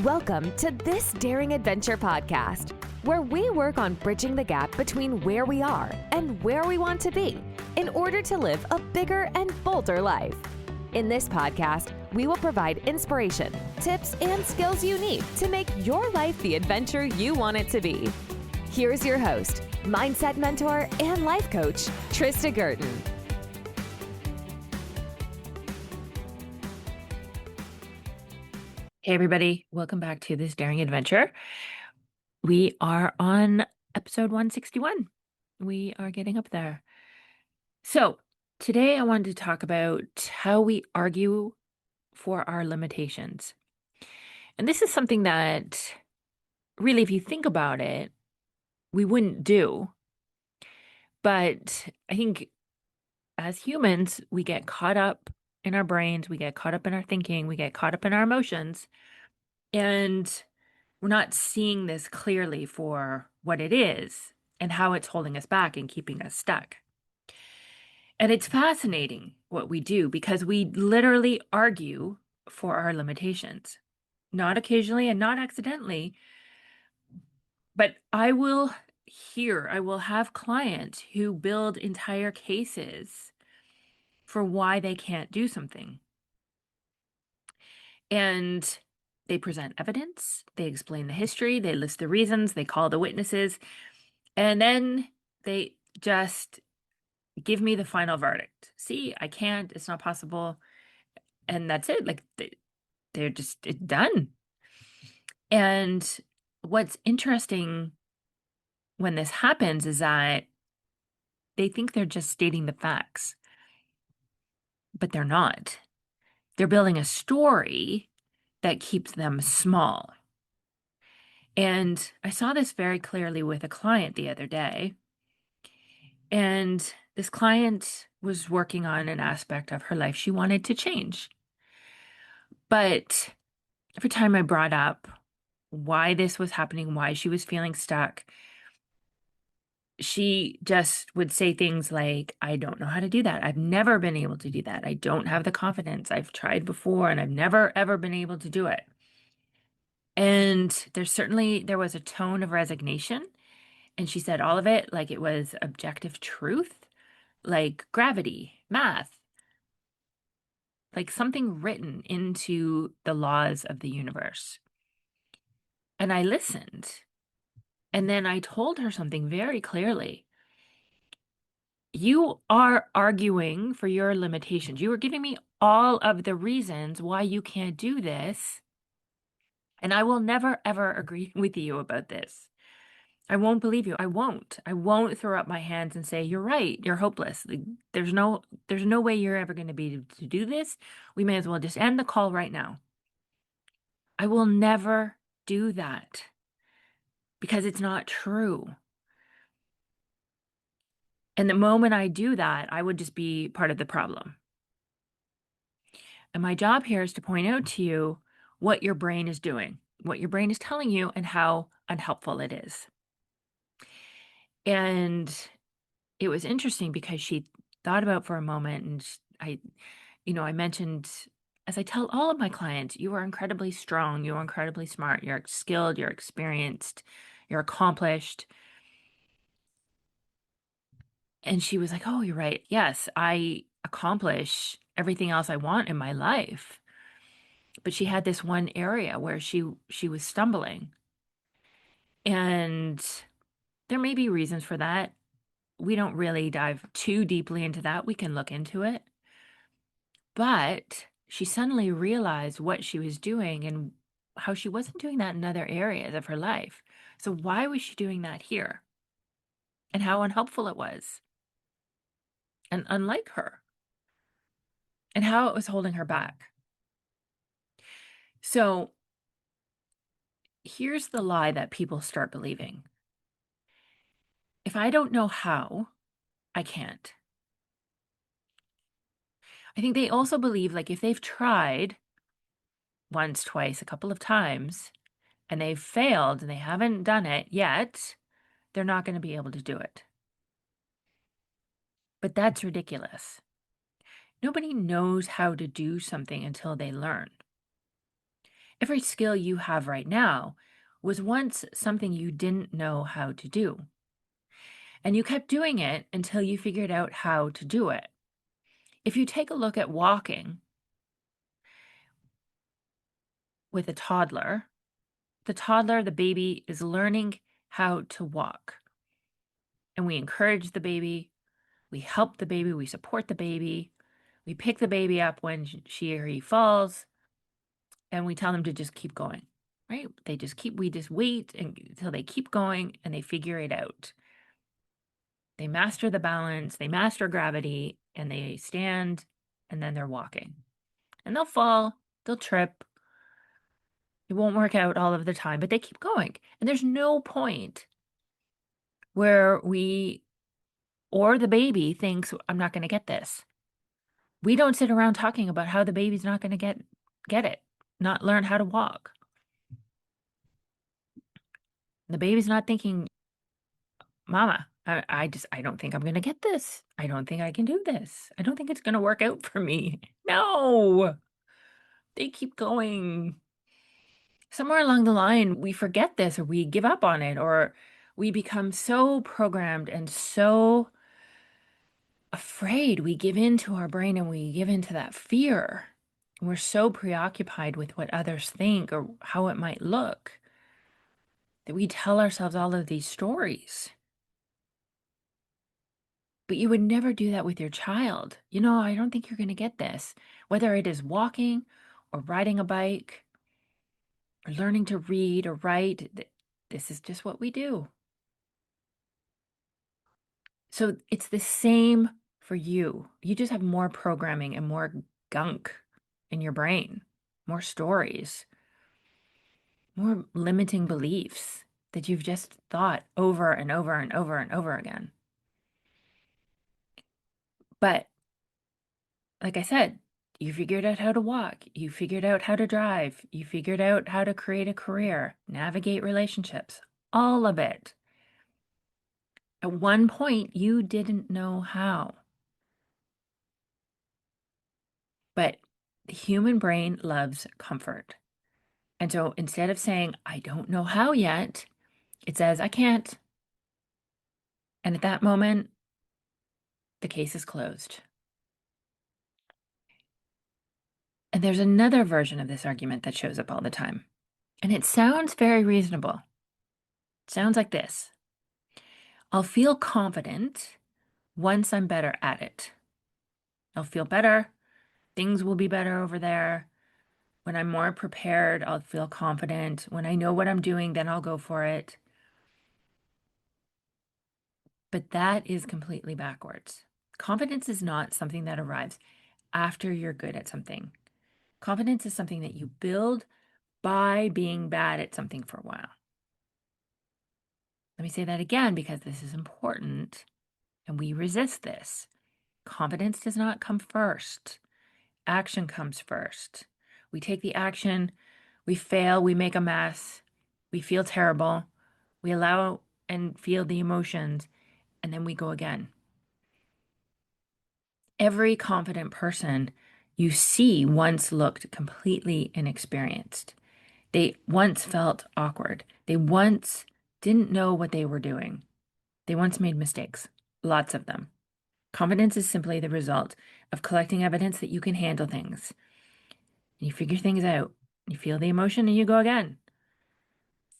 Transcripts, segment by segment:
Welcome to This Daring Adventure podcast, where we work on bridging the gap between where we are and where we want to be in order to live a bigger and bolder life. In this podcast, we will provide inspiration, tips, and skills you need to make your life the adventure you want it to be. Here's your host, mindset mentor, and life coach, Trista Gurton. Hey everybody, welcome back to This Daring Adventure. We are on episode 161. We are getting up there. So today I wanted to talk about how we argue for our limitations. And this is something that really, if you think about it, we wouldn't do. But I think as humans, we get caught up in our brains, we get caught up in our thinking, we get caught up in our emotions. And we're not seeing this clearly for what it is and how it's holding us back and keeping us stuck. And it's fascinating what we do because we literally argue for our limitations, not occasionally and not accidentally. But I will have clients who build entire cases for why they can't do something. And they present evidence, they explain the history, they list the reasons, they call the witnesses, and then they just give me the final verdict. See, I can't, it's not possible. And that's it. Like they're just it's done. And what's interesting when this happens is that they think they're just stating the facts, but they're not. They're building a story that keeps them small. And I saw this very clearly with a client the other day. And this client was working on an aspect of her life she wanted to change. But every time I brought up why this was happening, why she was feeling stuck, she just would say things like, I don't know how to do that. I've never been able to do that. I don't have the confidence. I've tried before and I've never, ever been able to do it. And there was a tone of resignation. And she said all of it like it was objective truth, like gravity, math, like something written into the laws of the universe. And I listened. And then I told her something very clearly. You are arguing for your limitations. You are giving me all of the reasons why you can't do this. And I will never, ever agree with you about this. I won't believe you. I won't. I won't throw up my hands and say, you're right. You're hopeless. Like, there's no way you're ever going to be able to do this. We may as well just end the call right now. I will never do that because it's not true. And the moment I do that, I would just be part of the problem. And my job here is to point out to you what your brain is doing, what your brain is telling you, and how unhelpful it is. And it was interesting because she thought about for a moment, and I mentioned, as I tell all of my clients, you are incredibly strong, you are incredibly smart, you're skilled, you're experienced, you're accomplished. And she was like, oh, you're right. Yes, I accomplish everything else I want in my life. But she had this one area where she was stumbling. And there may be reasons for that. We don't really dive too deeply into that. We can look into it. But she suddenly realized what she was doing and how she wasn't doing that in other areas of her life. So why was she doing that here? And how unhelpful it was. And unlike her. And how it was holding her back. So here's the lie that people start believing. If I don't know how, I can't. I think they also believe, like, if they've tried once, twice, a couple of times, and they've failed and they haven't done it yet, they're not going to be able to do it. But that's ridiculous. Nobody knows how to do something until they learn. Every skill you have right now was once something you didn't know how to do. And you kept doing it until you figured out how to do it. If you take a look at walking with a toddler, the baby is learning how to walk. And we encourage the baby, we help the baby, we support the baby, we pick the baby up when she or he falls, and we tell them to just keep going, right? We just wait until they keep going and they figure it out. They master the balance, they master gravity, and they stand, and then they're walking. And they'll fall, they'll trip. It won't work out all of the time, but they keep going. And there's no point where we or the baby thinks, I'm not going to get this. We don't sit around talking about how the baby's not going to get it, not learn how to walk. The baby's not thinking, Mama, I don't think I'm going to get this. I don't think I can do this. I don't think it's going to work out for me. No, they keep going. Somewhere along the line, we forget this or we give up on it or we become so programmed and so afraid. We give in to our brain and we give into that fear. We're so preoccupied with what others think or how it might look that we tell ourselves all of these stories. But you would never do that with your child. I don't think you're going to get this. Whether it is walking or riding a bike or learning to read or write, this is just what we do. So it's the same for you. You just have more programming and more gunk in your brain, more stories, more limiting beliefs that you've just thought over and over and over and over again. But like I said, you figured out how to walk, you figured out how to drive, you figured out how to create a career, navigate relationships, all of it. At one point, you didn't know how. But the human brain loves comfort. And so instead of saying, I don't know how yet, it says, I can't. And at that moment, the case is closed. And there's another version of this argument that shows up all the time. And it sounds very reasonable. It sounds like this: I'll feel confident once I'm better at it. I'll feel better. Things will be better over there. When I'm more prepared, I'll feel confident. When I know what I'm doing, then I'll go for it. But that is completely backwards. Confidence is not something that arrives after you're good at something. Confidence is something that you build by being bad at something for a while. Let me say that again because this is important and we resist this. Confidence does not come first. Action comes first. We take the action, we fail, we make a mess, we feel terrible, we allow and feel the emotions, and then we go again. Every confident person you see once looked completely inexperienced. They once felt awkward. They once didn't know what they were doing. They once made mistakes, lots of them. Confidence is simply the result of collecting evidence that you can handle things. And you figure things out. You feel the emotion and you go again.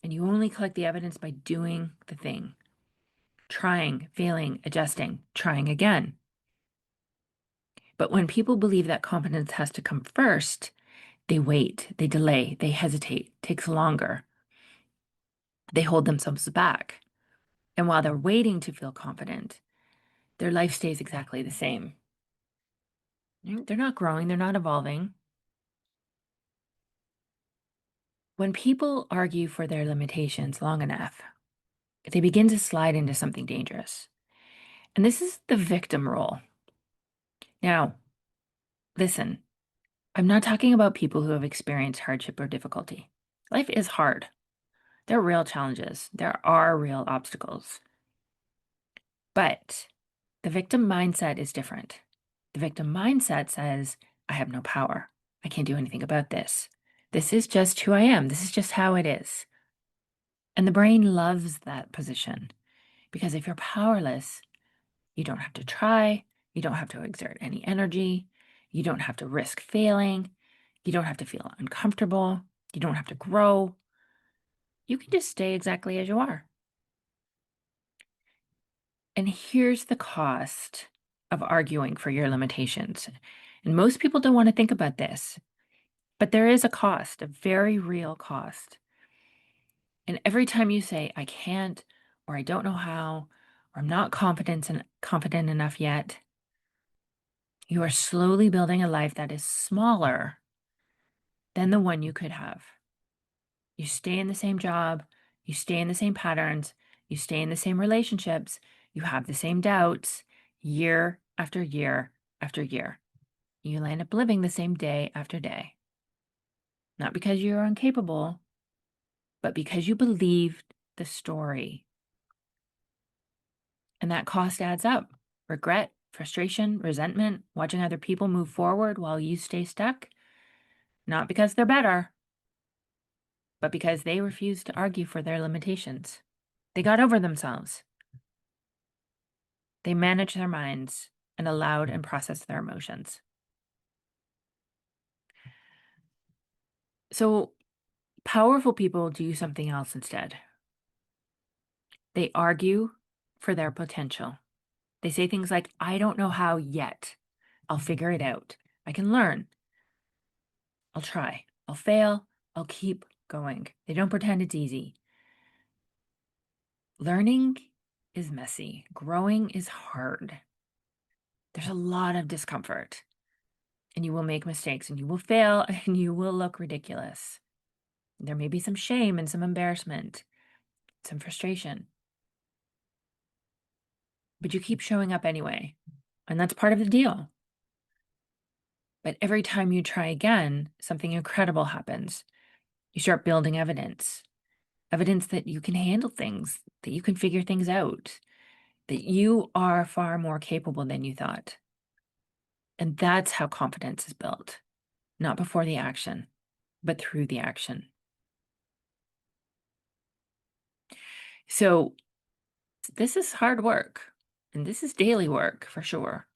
And you only collect the evidence by doing the thing. Trying, failing, adjusting, trying again. But when people believe that confidence has to come first, they wait, they delay, they hesitate, it takes longer. They hold themselves back. And while they're waiting to feel confident, their life stays exactly the same. They're not growing, they're not evolving. When people argue for their limitations long enough, they begin to slide into something dangerous. And this is the victim role. Now, listen, I'm not talking about people who have experienced hardship or difficulty. Life is hard. There are real challenges. There are real obstacles. But the victim mindset is different. The victim mindset says, I have no power. I can't do anything about this. This is just who I am. This is just how it is. And the brain loves that position because if you're powerless, you don't have to try, you don't have to exert any energy, you don't have to risk failing, you don't have to feel uncomfortable, you don't have to grow. You can just stay exactly as you are. And here's the cost of arguing for your limitations. And most people don't want to think about this, but there is a cost, a very real cost. And every time you say, I can't, or I don't know how, or I'm not confident enough yet, you are slowly building a life that is smaller than the one you could have. You stay in the same job, you stay in the same patterns, you stay in the same relationships, you have the same doubts year after year after year. You'll end up living the same day after day. Not because you're incapable, but because you believed the story. And that cost adds up. Regret, frustration, resentment, watching other people move forward while you stay stuck. Not because they're better, but because they refuse to argue for their limitations. They got over themselves. They managed their minds and allowed and processed their emotions. So, powerful people do something else instead. They argue for their potential. They say things like, I don't know how yet. I'll figure it out. I can learn. I'll try. I'll fail. I'll keep going. They don't pretend it's easy. Learning is messy. Growing is hard. There's a lot of discomfort. And you will make mistakes and you will fail and you will look ridiculous. There may be some shame and some embarrassment, some frustration. But you keep showing up anyway. And that's part of the deal. But every time you try again, something incredible happens. You start building evidence that you can handle things, that you can figure things out, that you are far more capable than you thought. And that's how confidence is built, not before the action, but through the action. So this is hard work, and this is daily work for sure.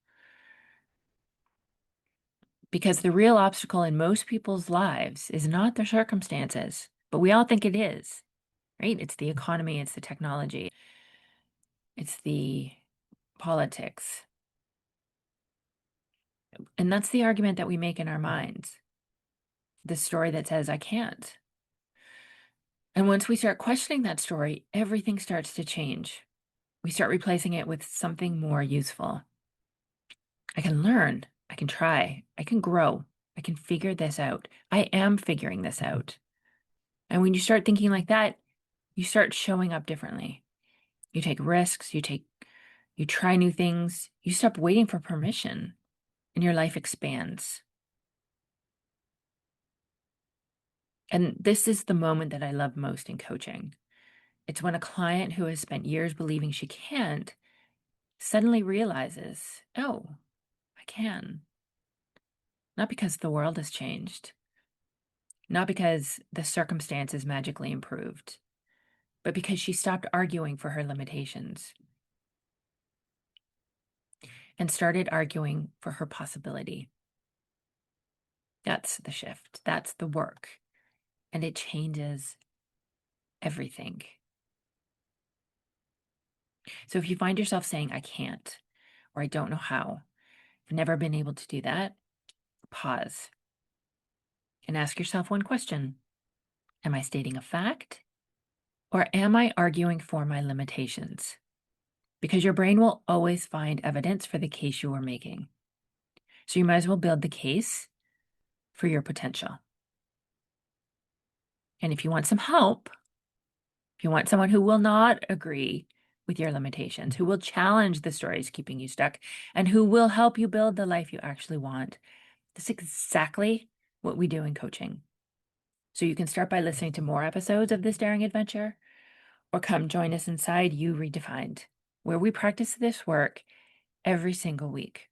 Because the real obstacle in most people's lives is not their circumstances, but we all think it is, right? It's the economy, it's the technology, it's the politics. And that's the argument that we make in our minds. The story that says, I can't. And once we start questioning that story, everything starts to change. We start replacing it with something more useful. I can learn, I can try, I can grow, I can figure this out. I am figuring this out. And when you start thinking like that, you start showing up differently. You take risks, you try new things, you stop waiting for permission, and your life expands. And this is the moment that I love most in coaching. It's when a client who has spent years believing she can't suddenly realizes, oh, I can. Not because the world has changed, not because the circumstances magically improved, but because she stopped arguing for her limitations and started arguing for her possibility. That's the shift. That's the work. And it changes everything. So if you find yourself saying, I can't, or I don't know how, I've never been able to do that, pause and ask yourself one question. Am I stating a fact, or am I arguing for my limitations? Because your brain will always find evidence for the case you are making. So you might as well build the case for your potential. And if you want some help, if you want someone who will not agree with your limitations, who will challenge the stories keeping you stuck, and who will help you build the life you actually want, that's exactly what we do in coaching. So you can start by listening to more episodes of This Daring Adventure, or come join us inside You Redefined, where we practice this work every single week.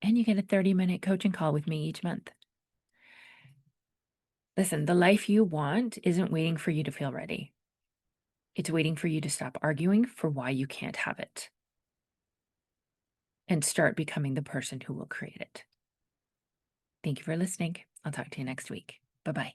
And you get a 30-minute coaching call with me each month. Listen, the life you want isn't waiting for you to feel ready. It's waiting for you to stop arguing for why you can't have it and start becoming the person who will create it. Thank you for listening. I'll talk to you next week. Bye-bye.